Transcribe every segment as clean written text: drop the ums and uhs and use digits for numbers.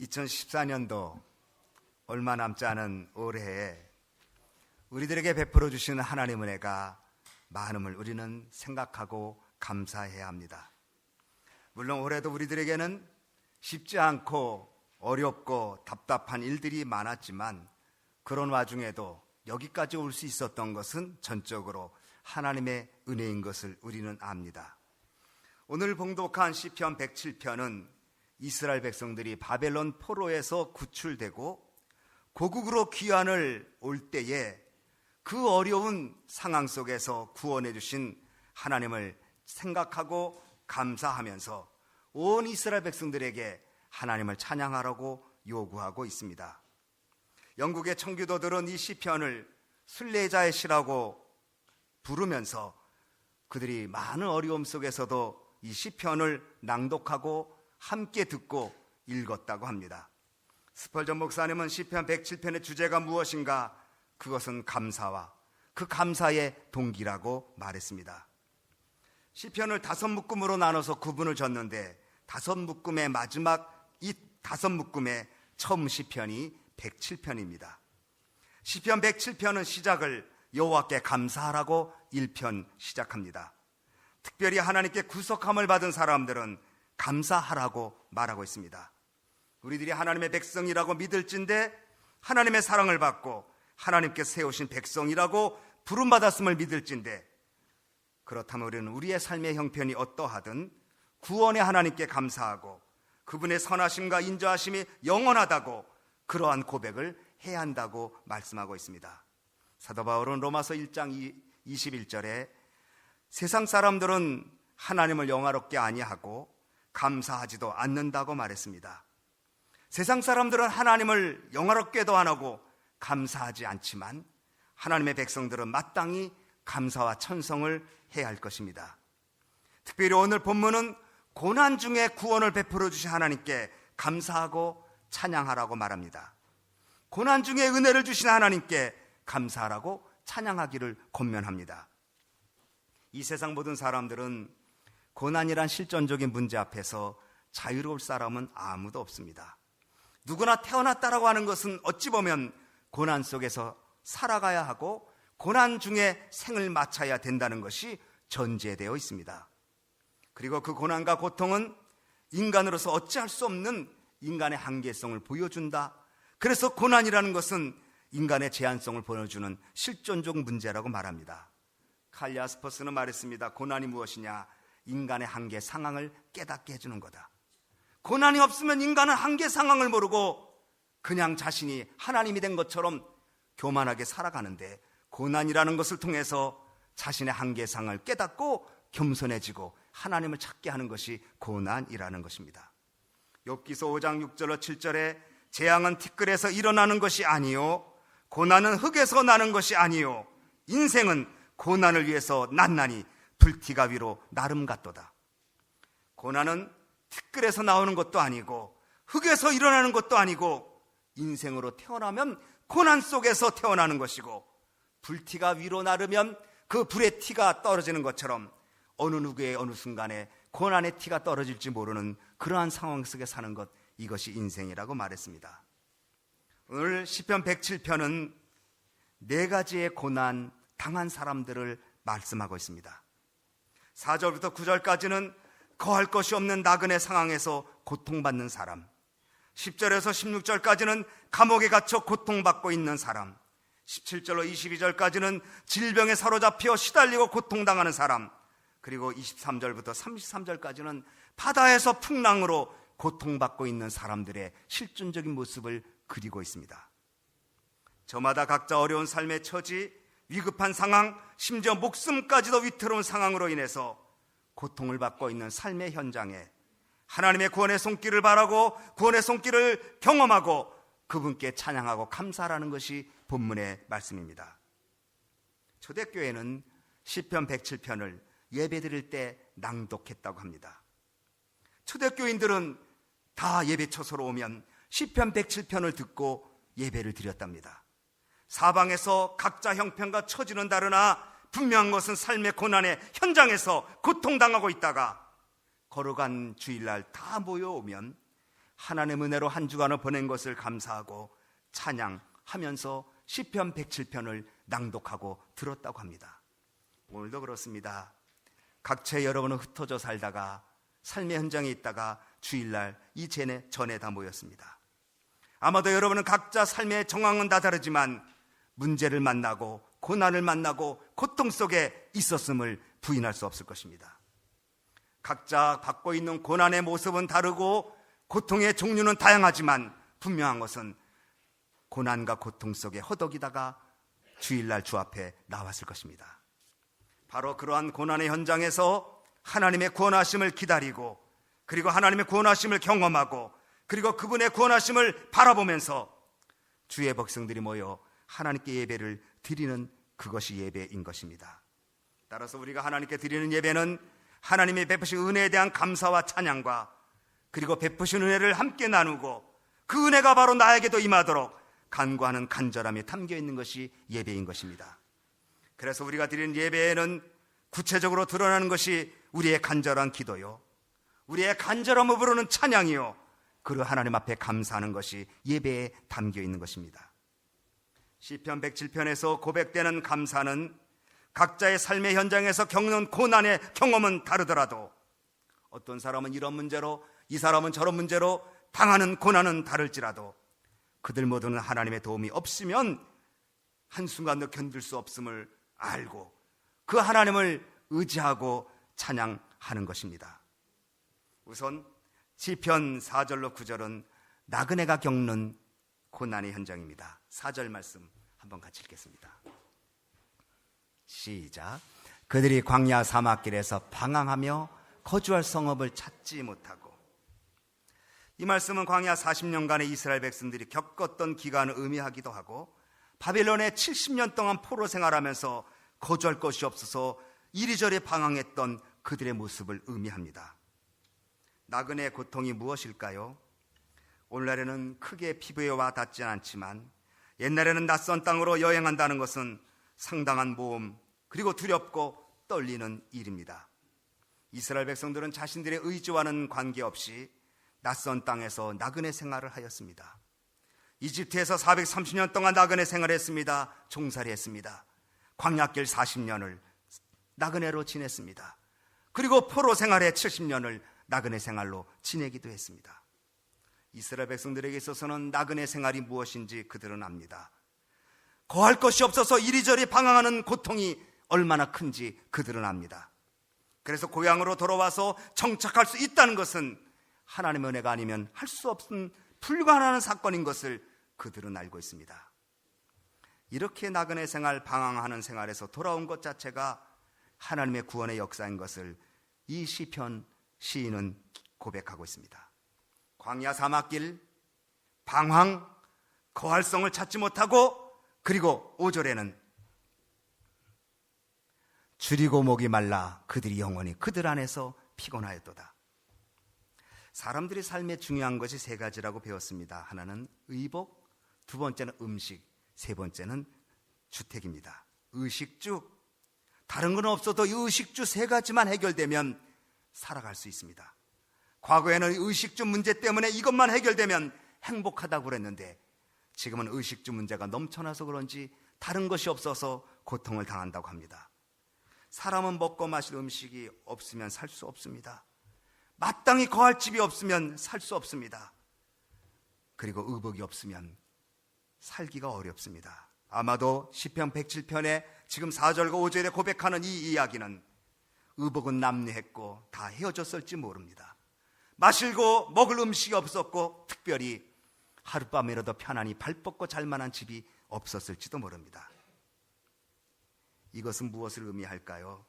2014년도 얼마 남지 않은 올해에 우리들에게 베풀어 주시는 하나님의 은혜가 많음을 우리는 생각하고 감사해야 합니다. 물론 올해도 우리들에게는 쉽지 않고 어렵고 답답한 일들이 많았지만 그런 와중에도 여기까지 올 수 있었던 것은 전적으로 하나님의 은혜인 것을 우리는 압니다. 오늘 봉독한 시편 107편은 이스라엘 백성들이 바벨론 포로에서 구출되고 고국으로 귀환을 올 때에 그 어려운 상황 속에서 구원해 주신 하나님을 생각하고 감사하면서 온 이스라엘 백성들에게 하나님을 찬양하라고 요구하고 있습니다. 영국의 청교도들은 이 시편을 순례자의 시라고 부르면서 그들이 많은 어려움 속에서도 이 시편을 낭독하고 함께 듣고 읽었다고 합니다. 스펄전 목사님은 시편 107편의 주제가 무엇인가? 그것은 감사와 그 감사의 동기라고 말했습니다. 시편을 5묶음으로 나눠서 구분을 졌는데 5묶음의 마지막 이 5묶음의 처음 시편이 107편입니다. 시편 107편은 시작을 여호와께 감사하라고 1편 시작합니다. 특별히 하나님께 구속함을 받은 사람들은 감사하라고 말하고 있습니다. 우리들이 하나님의 백성이라고 믿을진데 하나님의 사랑을 받고 하나님께 세우신 백성이라고 부름받았음을 믿을진데 그렇다면 우리는 우리의 삶의 형편이 어떠하든 구원의 하나님께 감사하고 그분의 선하심과 인자하심이 영원하다고 그러한 고백을 해야 한다고 말씀하고 있습니다. 사도 바울은 로마서 1장 21절에 세상 사람들은 하나님을 영화롭게 아니하고 감사하지도 않는다고 말했습니다. 세상 사람들은 하나님을 영화롭게도 안 하고 감사하지 않지만 하나님의 백성들은 마땅히 감사와 천성을 해야 할 것입니다. 특별히 오늘 본문은 고난 중에 구원을 베풀어 주신 하나님께 감사하고 찬양하라고 말합니다. 고난 중에 은혜를 주신 하나님께 감사하라고 찬양하기를 권면합니다. 이 세상 모든 사람들은 고난이란 실존적인 문제 앞에서 자유로울 사람은 아무도 없습니다. 누구나 태어났다라고 하는 것은 어찌 보면 고난 속에서 살아가야 하고 고난 중에 생을 마쳐야 된다는 것이 전제되어 있습니다. 그리고 그 고난과 고통은 인간으로서 어찌할 수 없는 인간의 한계성을 보여준다. 그래서 고난이라는 것은 인간의 제한성을 보여주는 실존적 문제라고 말합니다. 칼 야스퍼스는 말했습니다. 고난이 무엇이냐? 인간의 한계 상황을 깨닫게 해주는 거다. 고난이 없으면 인간은 한계 상황을 모르고 그냥 자신이 하나님이 된 것처럼 교만하게 살아가는데 고난이라는 것을 통해서 자신의 한계 상황을 깨닫고 겸손해지고 하나님을 찾게 하는 것이 고난이라는 것입니다. 욥기서 5장 6절로 7절에 재앙은 티끌에서 일어나는 것이 아니요 고난은 흙에서 나는 것이 아니요 인생은 고난을 위해서 났나니 불티가 위로 나름 같도다. 고난은 티끌에서 나오는 것도 아니고 흙에서 일어나는 것도 아니고 인생으로 태어나면 고난 속에서 태어나는 것이고 불티가 위로 나르면 그 불의 티가 떨어지는 것처럼 어느 누구의 어느 순간에 고난의 티가 떨어질지 모르는 그러한 상황 속에 사는 것, 이것이 인생이라고 말했습니다. 오늘 시편 107편은 4가지의 고난 당한 사람들을 말씀하고 있습니다. 4절부터 9절까지는 거할 것이 없는 나그네 상황에서 고통받는 사람, 10절에서 16절까지는 감옥에 갇혀 고통받고 있는 사람, 17절로 22절까지는 질병에 사로잡혀 시달리고 고통당하는 사람, 그리고 23절부터 33절까지는 바다에서 풍랑으로 고통받고 있는 사람들의 실존적인 모습을 그리고 있습니다. 저마다 각자 어려운 삶의 처지, 위급한 상황, 심지어 목숨까지도 위태로운 상황으로 인해서 고통을 받고 있는 삶의 현장에 하나님의 구원의 손길을 바라고 구원의 손길을 경험하고 그분께 찬양하고 감사하라는 것이 본문의 말씀입니다. 초대교회는 시편 107편을 예배드릴 때 낭독했다고 합니다. 초대교인들은 다 예배처소로 오면 시편 107편을 듣고 예배를 드렸답니다. 사방에서 각자 형편과 처지는 다르나 분명한 것은 삶의 고난의 현장에서 고통당하고 있다가 걸어간 주일날 다 모여오면 하나님의 은혜로 한 주간을 보낸 것을 감사하고 찬양하면서 시편 107편을 낭독하고 들었다고 합니다. 오늘도 그렇습니다. 각처에 여러분은 흩어져 살다가 삶의 현장에 있다가 주일날 이 전에 다 모였습니다. 아마도 여러분은 각자 삶의 정황은 다 다르지만 문제를 만나고 고난을 만나고 고통 속에 있었음을 부인할 수 없을 것입니다. 각자 받고 있는 고난의 모습은 다르고 고통의 종류는 다양하지만 분명한 것은 고난과 고통 속에 허덕이다가 주일날 주 앞에 나왔을 것입니다. 바로 그러한 고난의 현장에서 하나님의 구원하심을 기다리고 그리고 하나님의 구원하심을 경험하고 그리고 그분의 구원하심을 바라보면서 주의 백성들이 모여 하나님께 예배를 드리는 그것이 예배인 것입니다. 따라서 우리가 하나님께 드리는 예배는 하나님의 베푸신 은혜에 대한 감사와 찬양과 그리고 베푸신 은혜를 함께 나누고 그 은혜가 바로 나에게도 임하도록 간구하는 간절함이 담겨 있는 것이 예배인 것입니다. 그래서 우리가 드리는 예배에는 구체적으로 드러나는 것이 우리의 간절한 기도요, 우리의 간절함을 부르는 찬양이요, 그리고 하나님 앞에 감사하는 것이 예배에 담겨 있는 것입니다. 시편 107편에서 고백되는 감사는 각자의 삶의 현장에서 겪는 고난의 경험은 다르더라도 어떤 사람은 이런 문제로, 이 사람은 저런 문제로 당하는 고난은 다를지라도 그들 모두는 하나님의 도움이 없으면 한순간도 견딜 수 없음을 알고 그 하나님을 의지하고 찬양하는 것입니다. 우선 시편 4절로 9절은 나그네가 겪는 고난의 현장입니다. 4절 말씀 한번 같이 읽겠습니다. 시작. 그들이 광야 사막길에서 방황하며 거주할 성읍을 찾지 못하고. 이 말씀은 광야 40년간의 이스라엘 백성들이 겪었던 기간을 의미하기도 하고 바벨론에 70년 동안 포로 생활하면서 거주할 곳이 없어서 이리저리 방황했던 그들의 모습을 의미합니다. 나그네의 고통이 무엇일까요? 오늘날에는 크게 피부에 와 닿지 않지만 옛날에는 낯선 땅으로 여행한다는 것은 상당한 모험 그리고 두렵고 떨리는 일입니다. 이스라엘 백성들은 자신들의 의지와는 관계없이 낯선 땅에서 나그네 생활을 하였습니다. 이집트에서 430년 동안 나그네 생활했습니다. 종살이했습니다. 광야길 40년을 나그네로 지냈습니다. 그리고 포로 생활의 70년을 나그네 생활로 지내기도 했습니다. 이스라엘 백성들에게 있어서는 나그네 생활이 무엇인지 그들은 압니다. 거할 것이 없어서 이리저리 방황하는 고통이 얼마나 큰지 그들은 압니다. 그래서 고향으로 돌아와서 정착할 수 있다는 것은 하나님의 은혜가 아니면 할 수 없는 불가능한 사건인 것을 그들은 알고 있습니다. 이렇게 나그네 생활, 방황하는 생활에서 돌아온 것 자체가 하나님의 구원의 역사인 것을 이 시편 시인은 고백하고 있습니다. 광야 사막길, 방황, 거할성을 찾지 못하고 그리고 5절에는 줄이고 목이 말라 그들이 영원히 그들 안에서 피곤하였도다. 사람들이 삶에 중요한 것이 세 가지라고 배웠습니다. 하나는 의복, 두 번째는 음식, 세 번째는 주택입니다. 의식주, 다른 건 없어도 이 의식주 세 가지만 해결되면 살아갈 수 있습니다. 과거에는 의식주 문제 때문에 이것만 해결되면 행복하다고 그랬는데 지금은 의식주 문제가 넘쳐나서 그런지 다른 것이 없어서 고통을 당한다고 합니다. 사람은 먹고 마실 음식이 없으면 살 수 없습니다. 마땅히 거할 집이 없으면 살 수 없습니다. 그리고 의복이 없으면 살기가 어렵습니다. 아마도 시편 107편에 지금 4절과 5절에 고백하는 이 이야기는 의복은 남루했고 다 헤어졌을지 모릅니다. 마시고 먹을 음식이 없었고 특별히 하룻밤이라도 편안히 발 뻗고 잘 만한 집이 없었을지도 모릅니다. 이것은 무엇을 의미할까요?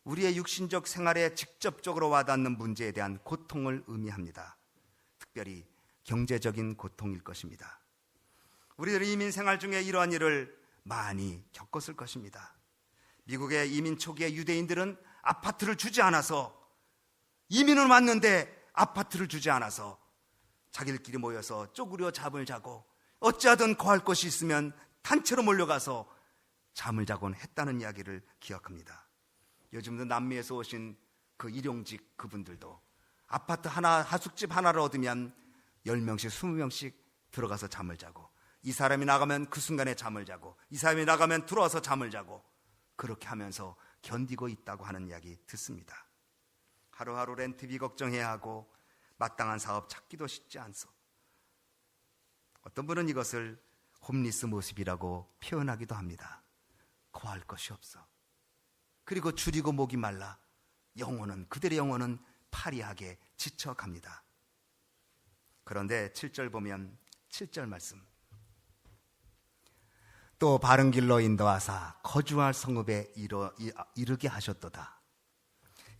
우리의 육신적 생활에 직접적으로 와닿는 문제에 대한 고통을 의미합니다. 특별히 경제적인 고통일 것입니다. 우리들의 이민 생활 중에 이러한 일을 많이 겪었을 것입니다. 미국의 이민 초기에 유대인들은 아파트를 주지 않아서, 이민은 왔는데 아파트를 주지 않아서 자기들끼리 모여서 쪼그려 잠을 자고 어찌하든 거할 곳이 있으면 단체로 몰려가서 잠을 자곤 했다는 이야기를 기억합니다. 요즘도 남미에서 오신 그 일용직 그분들도 아파트 하나, 하숙집 하나를 얻으면 10명씩 20명씩 들어가서 잠을 자고, 이 사람이 나가면 그 순간에 잠을 자고, 이 사람이 나가면 들어와서 잠을 자고, 그렇게 하면서 견디고 있다고 하는 이야기 듣습니다. 하루하루 렌트비 걱정해야 하고 마땅한 사업 찾기도 쉽지 않소. 어떤 분은 이것을 홈리스 모습이라고 표현하기도 합니다. 거할 것이 없어. 그리고 줄이고 목이 말라 그들의 영혼은 파리하게 지쳐갑니다. 그런데 7절 보면 7절 말씀, 또 바른 길로 인도하사 거주할 성읍에 이르게 하셨도다.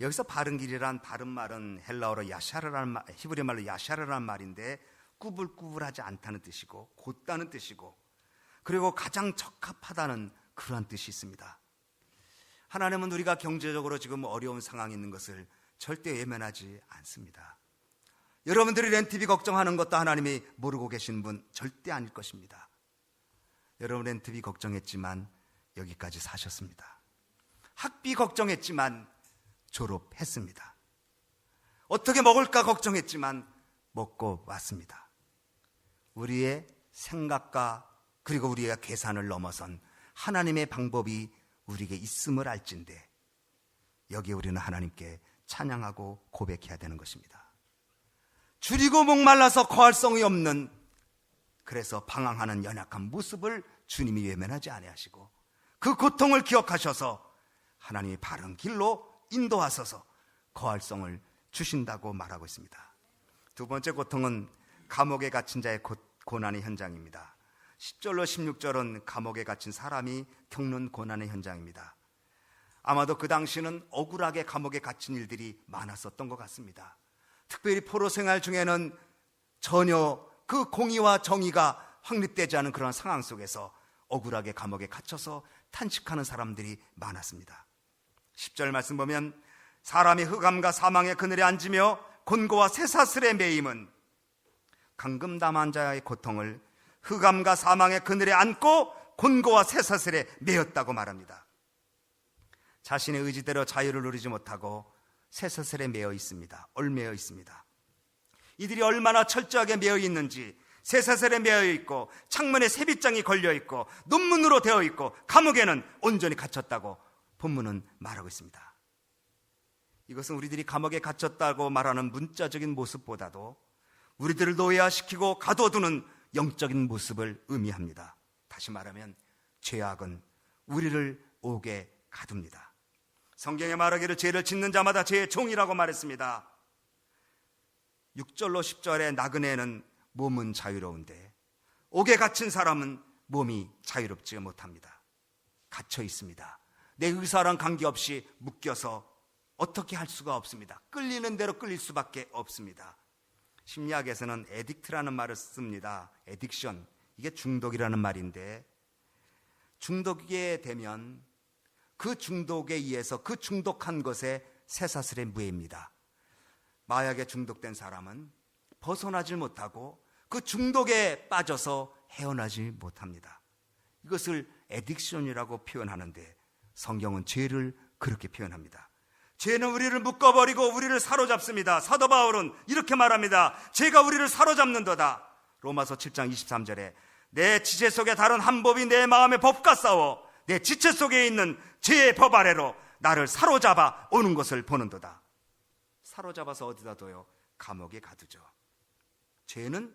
여기서 바른 길이란 바른 말은 헬라어로 야샤르라는 말, 히브리 말로 야샤르라는 말인데 꾸불꾸불하지 않다는 뜻이고 곧다는 뜻이고, 그리고 가장 적합하다는 그러한 뜻이 있습니다. 하나님은 우리가 경제적으로 지금 어려운 상황에 있는 것을 절대 외면하지 않습니다. 여러분들이 렌트비 걱정하는 것도 하나님이 모르고 계신 분 절대 아닐 것입니다. 여러분 렌트비 걱정했지만 여기까지 사셨습니다. 학비 걱정했지만 졸업했습니다. 어떻게 먹을까 걱정했지만 먹고 왔습니다. 우리의 생각과 그리고 우리의 계산을 넘어선 하나님의 방법이 우리에게 있음을 알진대 여기에 우리는 하나님께 찬양하고 고백해야 되는 것입니다. 줄이고 목말라서 거할성이 없는, 그래서 방황하는 연약한 모습을 주님이 외면하지 아니하시고 그 고통을 기억하셔서 하나님이 바른 길로 인도하셔서 거할성을 주신다고 말하고 있습니다. 두 번째 고통은 감옥에 갇힌 자의 고난의 현장입니다. 10절로 16절은 감옥에 갇힌 사람이 겪는 고난의 현장입니다. 아마도 그 당시는 억울하게 감옥에 갇힌 일들이 많았었던 것 같습니다. 특별히 포로 생활 중에는 전혀 그 공의와 정의가 확립되지 않은 그런 상황 속에서 억울하게 감옥에 갇혀서 탄식하는 사람들이 많았습니다. 10절 말씀 보면, 사람이 흑암과 사망의 그늘에 앉으며 곤고와 쇠사슬에 매임은, 감금당한 자의 고통을 흑암과 사망의 그늘에 앉고 곤고와 쇠사슬에 매였다고 말합니다. 자신의 의지대로 자유를 누리지 못하고 쇠사슬에 매여 있습니다. 얽매여 있습니다. 이들이 얼마나 철저하게 매여 있는지, 쇠사슬에 매여 있고 창문에 세빗장이 걸려 있고 논문으로 되어 있고 감옥에는 온전히 갇혔다고 본문은 말하고 있습니다. 이것은 우리들이 감옥에 갇혔다고 말하는 문자적인 모습보다도 우리들을 노예화시키고 가둬두는 영적인 모습을 의미합니다. 다시 말하면 죄악은 우리를 옥에 가둡니다. 성경에 말하기를 죄를 짓는 자마다 죄의 종이라고 말했습니다. 6절로 10절의 나그네는 몸은 자유로운데 옥에 갇힌 사람은 몸이 자유롭지 못합니다. 갇혀 있습니다. 내 의사랑 관계없이 묶여서 어떻게 할 수가 없습니다. 끌리는 대로 끌릴 수밖에 없습니다. 심리학에서는 에딕트라는 말을 씁니다. 에딕션, 이게 중독이라는 말인데, 중독이 되면 그 중독에 의해서 그 중독한 것에 쇠사슬에 무해입니다. 마약에 중독된 사람은 벗어나질 못하고 그 중독에 빠져서 헤어나지 못합니다. 이것을 에딕션이라고 표현하는데 성경은 죄를 그렇게 표현합니다. 죄는 우리를 묶어버리고 우리를 사로잡습니다. 사도 바울은 이렇게 말합니다. 죄가 우리를 사로잡는도다. 로마서 7장 23절에 내 지체 속에 다른 한 법이 내 마음의 법과 싸워 내 지체 속에 있는 죄의 법 아래로 나를 사로잡아 오는 것을 보는도다. 사로잡아서 어디다 둬요? 감옥에 가두죠. 죄는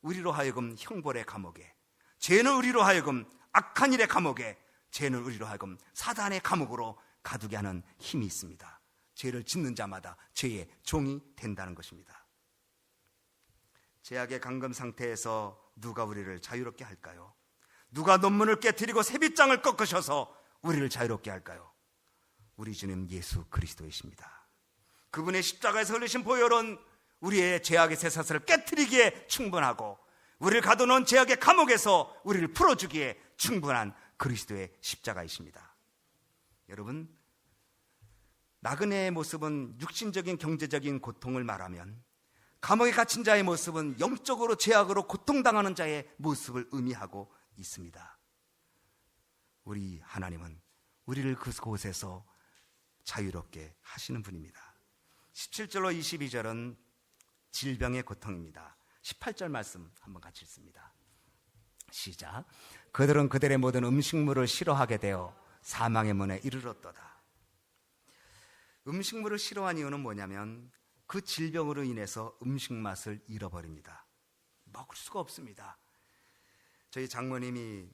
우리로 하여금 형벌의 감옥에, 죄는 우리로 하여금 악한 일의 감옥에, 죄는 우리로 하여금 사단의 감옥으로 가두게 하는 힘이 있습니다. 죄를 짓는 자마다 죄의 종이 된다는 것입니다. 죄악의 감금 상태에서 누가 우리를 자유롭게 할까요? 누가 논문을 깨트리고 세빗장을 꺾으셔서 우리를 자유롭게 할까요? 우리 주님 예수 그리스도이십니다. 그분의 십자가에서 흘리신 보혈은 우리의 죄악의 쇠사슬을 깨트리기에 충분하고 우리를 가둬놓은 죄악의 감옥에서 우리를 풀어주기에 충분한 그리스도의 십자가이십니다. 여러분, 나그네의 모습은 육신적인 경제적인 고통을 말하면 감옥에 갇힌 자의 모습은 영적으로 죄악으로 고통당하는 자의 모습을 의미하고 있습니다. 우리 하나님은 우리를 그곳에서 자유롭게 하시는 분입니다. 17절로 22절은 질병의 고통입니다. 18절 말씀 한번 같이 읽습니다. 시작. 그들은 그들의 모든 음식물을 싫어하게 되어 사망의 문에 이르렀도다. 음식물을 싫어한 이유는 뭐냐면 그 질병으로 인해서 음식 맛을 잃어버립니다. 먹을 수가 없습니다. 저희 장모님이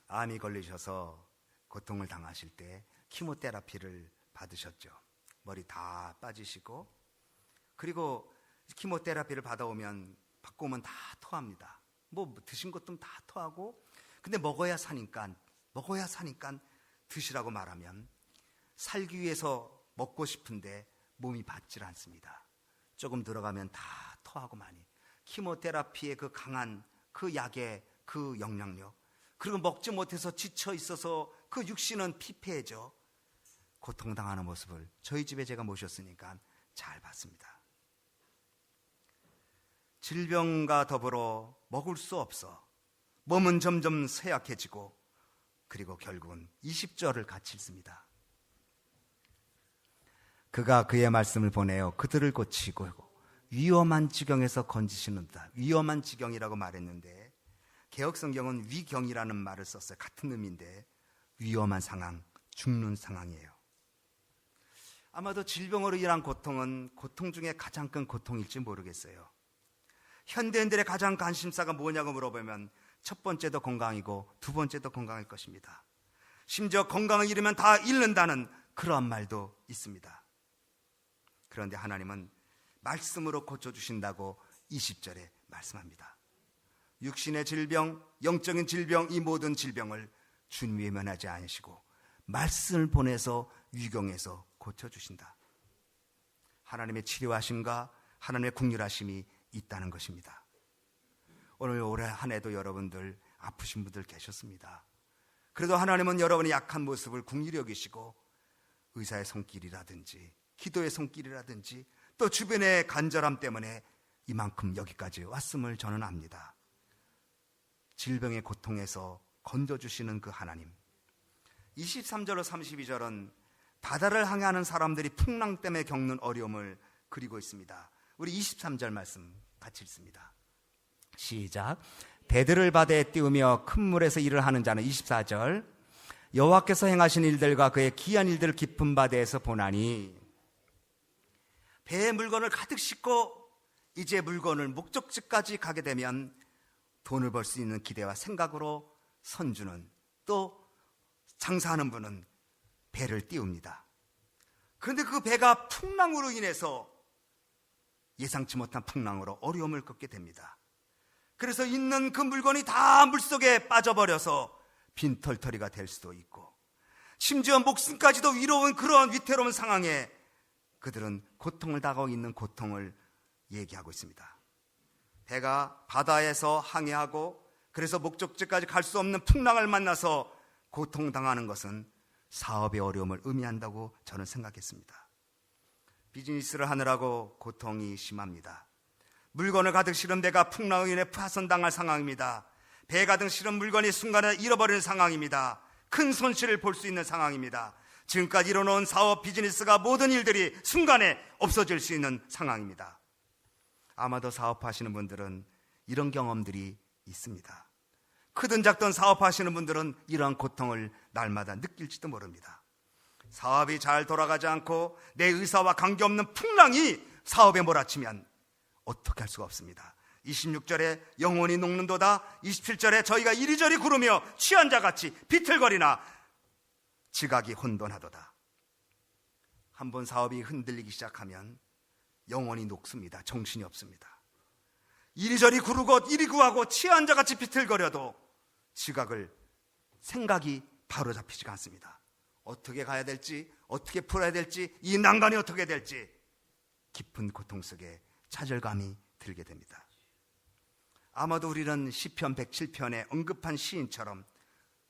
암이 걸리셔서 고통을 당하실 때 키모테라피를 받으셨죠. 머리 다 빠지시고, 그리고 키모테라피를 받고 오면 다 토합니다. 뭐 드신 것도 다 토하고, 근데 먹어야 사니까 드시라고 말하면 살기 위해서 먹고 싶은데 몸이 받질 않습니다. 조금 들어가면 다 토하고 많이. 키모테라피의 그 강한 그 약의 그 영향력, 그리고 먹지 못해서 지쳐 있어서 그 육신은 피폐해져 고통당하는 모습을 저희 집에 제가 모셨으니까 잘 봤습니다. 질병과 더불어 먹을 수 없어 몸은 점점 쇠약해지고, 그리고 결국은 20절을 같이 읽습니다. 그가 그의 말씀을 보내어 그들을 고치고 위험한 지경에서 건지시는다. 위험한 지경이라고 말했는데 개역성경은 위경이라는 말을 썼어요. 같은 의미인데 위험한 상황, 죽는 상황이에요. 아마도 질병으로 인한 고통은 고통 중에 가장 큰 고통일지 모르겠어요. 현대인들의 가장 관심사가 뭐냐고 물어보면 첫 번째도 건강이고 두 번째도 건강일 것입니다. 심지어 건강을 잃으면 다 잃는다는 그러한 말도 있습니다. 그런데 하나님은 말씀으로 고쳐주신다고 20절에 말씀합니다. 육신의 질병, 영적인 질병, 이 모든 질병을 주님이 외면하지 않으시고 말씀을 보내서 위경에서 고쳐주신다. 하나님의 치료하심과 하나님의 긍휼하심이 있다는 것입니다. 오늘 올해 한 해도 여러분들 아프신 분들 계셨습니다. 그래도 하나님은 여러분의 약한 모습을 긍휼히 여기시고 의사의 손길이라든지 기도의 손길이라든지 또 주변의 간절함 때문에 이만큼 여기까지 왔음을 저는 압니다. 질병의 고통에서 건져주시는 그 하나님. 23절로 32절은 바다를 항해하는 사람들이 풍랑 때문에 겪는 어려움을 그리고 있습니다. 우리 23절 말씀 같이 읽습니다. 시작. 배들을 바다에 띄우며 큰 물에서 일을 하는 자는 24절. 여호와께서 행하신 일들과 그의 기한 일들을 깊은 바다에서 보나니, 배에 물건을 가득 싣고 이제 물건을 목적지까지 가게 되면 돈을 벌 수 있는 기대와 생각으로 선주는, 또 장사하는 분은 배를 띄웁니다. 그런데 그 배가 풍랑으로 인해서 예상치 못한 풍랑으로 어려움을 겪게 됩니다. 그래서 있는 그 물건이 다 물속에 빠져버려서 빈털터리가 될 수도 있고, 심지어 목숨까지도 위로운 그런 위태로운 상황에 그들은 고통을 당하고 있는 고통을 얘기하고 있습니다. 배가 바다에서 항해하고 그래서 목적지까지 갈 수 없는 풍랑을 만나서 고통당하는 것은 사업의 어려움을 의미한다고 저는 생각했습니다. 비즈니스를 하느라고 고통이 심합니다. 물건을 가득 실은 배가 풍랑으로 인해 파손당할 상황입니다. 배 가득 실은 물건이 순간에 잃어버리는 상황입니다. 큰 손실을 볼 수 있는 상황입니다. 지금까지 이뤄놓은 사업, 비즈니스가 모든 일들이 순간에 없어질 수 있는 상황입니다. 아마도 사업하시는 분들은 이런 경험들이 있습니다. 크든 작든 사업하시는 분들은 이러한 고통을 날마다 느낄지도 모릅니다. 사업이 잘 돌아가지 않고 내 의사와 관계없는 풍랑이 사업에 몰아치면 어떻게 할 수가 없습니다. 26절에 영혼이 녹는도다, 27절에 저희가 이리저리 구르며 취한 자같이 비틀거리나 지각이 혼돈하도다. 한번 사업이 흔들리기 시작하면 영혼이 녹습니다. 정신이 없습니다. 이리저리 구르고 이리 구하고 취한 자같이 비틀거려도 생각이 바로 잡히지가 않습니다. 어떻게 가야 될지, 어떻게 풀어야 될지, 이 난관이 어떻게 될지 깊은 고통 속에 좌절감이 들게 됩니다. 아마도 우리는 시편 107편에 언급한 시인처럼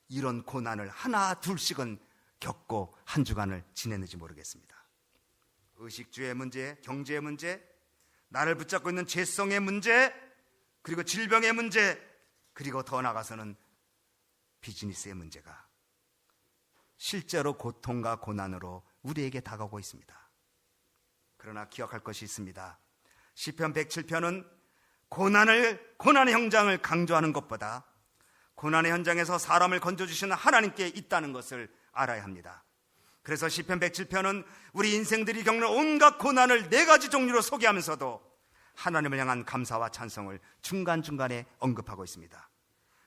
이런 고난을 하나 둘씩은 겪고 한 주간을 지냈는지 모르겠습니다. 의식주의 문제, 경제의 문제, 나를 붙잡고 있는 죄성의 문제, 그리고 질병의 문제, 그리고 더 나아가서는 비즈니스의 문제가 실제로 고통과 고난으로 우리에게 다가오고 있습니다. 그러나 기억할 것이 있습니다. 시편 107편은 고난의 현장을 강조하는 것보다 고난의 현장에서 사람을 건져주시는 하나님께 있다는 것을 알아야 합니다. 그래서 시편 107편은 우리 인생들이 겪는 온갖 고난을 4가지 종류로 소개하면서도 하나님을 향한 감사와 찬송을 중간중간에 언급하고 있습니다.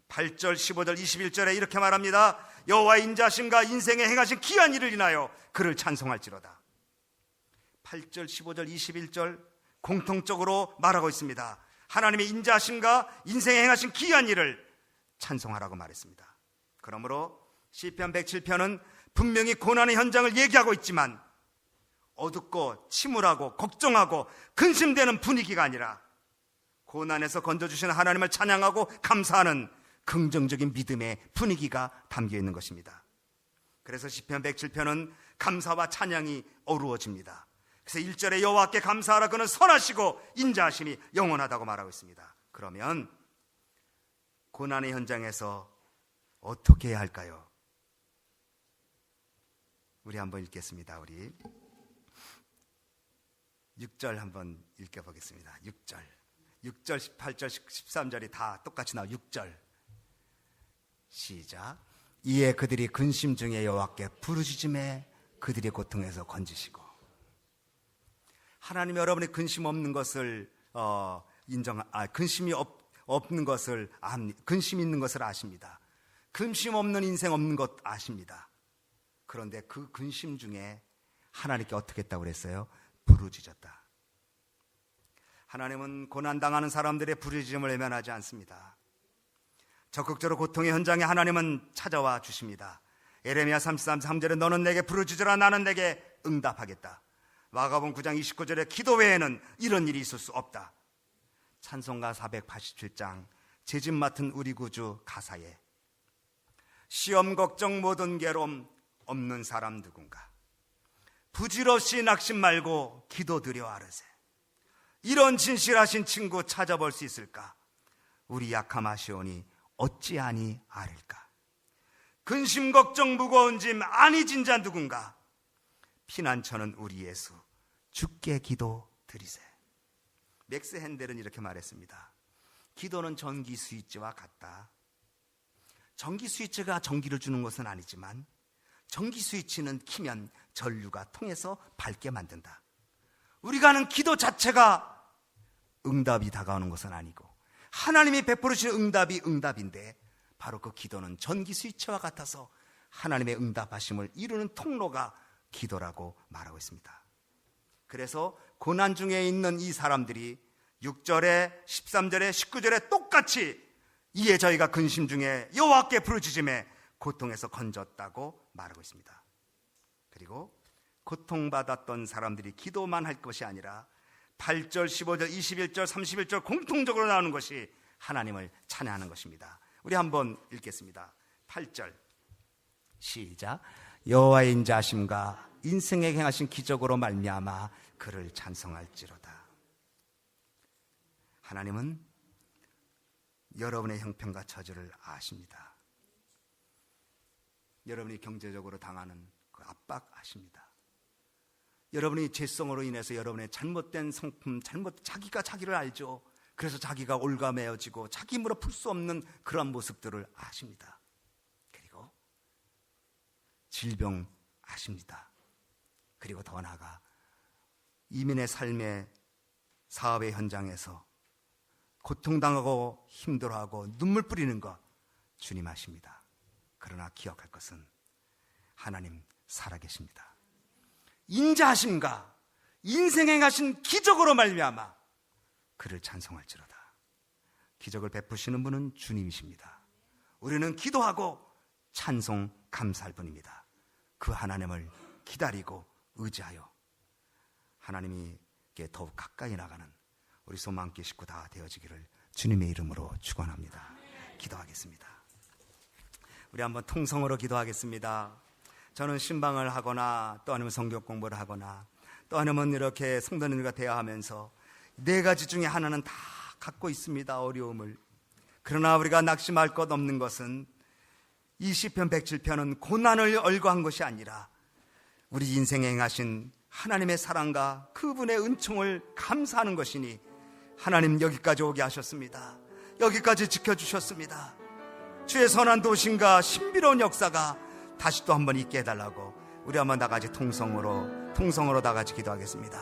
8절, 15절, 21절에 이렇게 말합니다. 여호와의 인자하심과 인생에 행하신 기이한 일을 인하여 그를 찬송할지로다. 8절, 15절, 21절 공통적으로 말하고 있습니다. 하나님의 인자하심과 인생에 행하신 기이한 일을 찬송하라고 말했습니다. 그러므로 시편 107편은 분명히 고난의 현장을 얘기하고 있지만 어둡고 침울하고 걱정하고 근심되는 분위기가 아니라 고난에서 건져주시는 하나님을 찬양하고 감사하는 긍정적인 믿음의 분위기가 담겨 있는 것입니다. 그래서 시편 107편은 감사와 찬양이 어우러집니다. 그래서 1절에 여호와께 감사하라, 그는 선하시고 인자하심이 영원하다고 말하고 있습니다. 그러면 고난의 현장에서 어떻게 해야 할까요? 우리 한번 읽겠습니다. 우리 6절 한번 읽어보겠습니다. 6절, 18절, 13절이 다 똑같이 나와요. 6절 시작. 이에 그들이 근심 중에 여호와께 부르짖음에 그들의 고통에서 건지시고. 하나님이 여러분의 근심 없는 것을 근심이 없는 것을 근심 있는 것을 아십니다. 근심 없는 인생 없는 것 아십니다. 그런데 그 근심 중에 하나님께 어떻게 했다고 그랬어요? 부르짖었다. 하나님은 고난당하는 사람들의 부르짖음을 외면하지 않습니다. 적극적으로 고통의 현장에 하나님은 찾아와 주십니다. 예레미야 33절에 너는 내게 부르짖으라, 나는 내게 응답하겠다. 마가복음 9장 29절에 기도 외에는 이런 일이 있을 수 없다. 찬송가 487장 제 집 맡은 우리 구주 가사에 시험 걱정 모든 괴로움 없는 사람 누군가 부질없이 낙심 말고 기도드려 아르세. 이런 진실하신 친구 찾아볼 수 있을까? 우리 약함하시오니 어찌하니 아를까? 근심 걱정 무거운 짐 아니 진자 누군가 피난처는 우리 예수 주께 기도 드리세. 맥스 핸델은 이렇게 말했습니다. 기도는 전기 스위치와 같다. 전기 스위치가 전기를 주는 것은 아니지만 전기 스위치는 키면 전류가 통해서 밝게 만든다. 우리가 하는 기도 자체가 응답이 다가오는 것은 아니고 하나님이 베풀으시는 응답이 응답인데 바로 그 기도는 전기 스위치와 같아서 하나님의 응답하심을 이루는 통로가 기도라고 말하고 있습니다. 그래서 고난 중에 있는 이 사람들이 6절에 13절에 19절에 똑같이 이에 저희가 근심 중에 여호와께 부르짖음에 고통에서 건졌다고 말하고 있습니다. 그리고 고통받았던 사람들이 기도만 할 것이 아니라 8절, 15절, 21절, 31절 공통적으로 나오는 것이 하나님을 찬양하는 것입니다. 우리 한번 읽겠습니다. 8절 시작. 여호와의 인자하심과 인생에 행하신 기적으로 말미암아 그를 찬송할지로다. 하나님은 여러분의 형편과 처지를 아십니다. 여러분이 경제적으로 당하는 그 압박 아십니다. 여러분이 죄성으로 인해서 여러분의 잘못된 성품, 자기가 자기를 알죠. 그래서 자기가 올가매어지고 자기 힘으로 풀 수 없는 그런 모습들을 아십니다. 그리고 질병 아십니다. 그리고 더 나아가 이민의 삶의 사업의 현장에서 고통당하고 힘들어하고 눈물 뿌리는 것 주님 아십니다. 그러나 기억할 것은 하나님 살아계십니다. 인자하심과 인생에 행하신 기적으로 말미암아 그를 찬송할지로다. 기적을 베푸시는 분은 주님이십니다. 우리는 기도하고 찬송 감사할 뿐입니다. 그 하나님을 기다리고 의지하여 하나님께 더욱 가까이 나가는 우리 소망교회 식구 다 되어지기를 주님의 이름으로 축원합니다. 기도하겠습니다. 우리 한번 통성으로 기도하겠습니다. 저는 신방을 하거나 또 아니면 성경 공부를 하거나 또 아니면 이렇게 성도님들과 대화하면서 4가지 중에 하나는 다 갖고 있습니다. 어려움을. 그러나 우리가 낙심할 것 없는 것은 이 시편 107편은 고난을 얼거한 것이 아니라 우리 인생에 행하신 하나님의 사랑과 그분의 은총을 감사하는 것이니 하나님 여기까지 오게 하셨습니다. 여기까지 지켜주셨습니다. 주의 선한 도심과 신비로운 역사가 다시 또 한번 있게 해달라고 우리 한번 다 같이 통성으로 다 같이 기도하겠습니다.